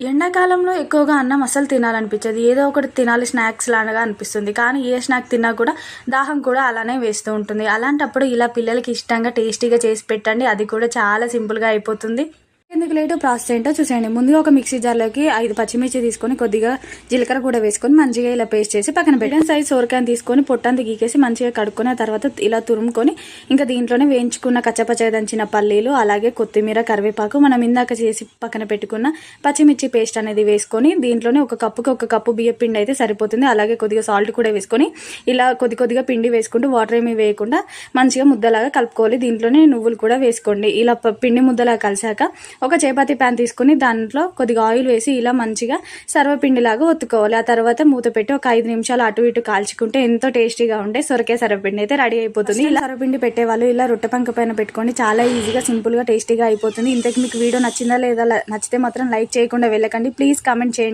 ఎండాకాలంలో ఎక్కువగా అన్నం అస్సలు తినాలనిపించదు. ఏదో ఒకటి తినాలి స్నాక్స్ లాగా అనిపిస్తుంది. కానీ ఏ స్నాక్ తిన్నా కూడా దాహం కూడా అలానే వేస్తూ ఉంటుంది. అలాంటప్పుడు ఇలా పిల్లలకి ఇష్టంగా టేస్టీగా చేసి పెట్టండి. అది కూడా చాలా సింపుల్గా అయిపోతుంది. ఎందుకు లేటు ప్రాసెస్ ఏంటో చూసేయండి. ముందుగా ఒక మిక్సీ జార్లోకి 5 పచ్చిమిర్చి తీసుకొని కొద్దిగా జీలకర్ర కూడా వేసుకొని మంచిగా ఇలా పేస్ట్ చేసి పక్కన పెట్టాను. సైజ్ సోరకాయని తీసుకొని పొట్టంతా గీకేసి మంచిగా కడుక్కున్న తర్వాత ఇలా తురుముకొని ఇంకా దీంట్లోనే వేయించుకున్న కచ్చపచ్చగా దంచిన పల్లీలు, అలాగే కొత్తిమీర, కరివేపాకు, మనం ఇందాక చేసి పక్కన పెట్టుకున్న పచ్చిమిర్చి పేస్ట్ అనేది వేసుకొని దీంట్లోనే ఒక కప్పు బియ్య పిండి అయితే సరిపోతుంది. అలాగే కొద్దిగా సాల్ట్ కూడా వేసుకొని ఇలా కొద్దిగా పిండి వేసుకుంటూ వాటర్ ఏమీ వేయకుండా మంచిగా ముద్దలాగా కలుపుకోవాలి. దీంట్లోనే నువ్వులు కూడా వేసుకోండి. ఇలా పిండి ముద్దలాగా కలిసాక ఒక చపాతీ ప్యాన్ తీసుకొని దాంట్లో కొద్దిగా ఆయిల్ వేసి ఇలా మంచిగా సర్వపిండిలాగా ఒత్తుకోవాలి. ఆ తర్వాత మూత పెట్టి ఒక 5 నిమిషాలు అటు ఇటు కాల్చుకుంటే ఎంతో టేస్టీగా ఉండే సొరకాయ సర్వపిండి అయితే రెడీ అయిపోతుంది. ఇలా సర్వపిండి పెట్టే వాళ్ళు ఇలా రొట్టె పంక పైన పెట్టుకొని చాలా ఈజీగా సింపుల్గా టేస్టీగా అయిపోతుంది. ఇంతకు మీకు వీడియో నచ్చిందా లేదా? నచ్చితే మాత్రం లైక్ చేయకుండా వెళ్ళకండి. ప్లీజ్ కామెంట్ చేయండి.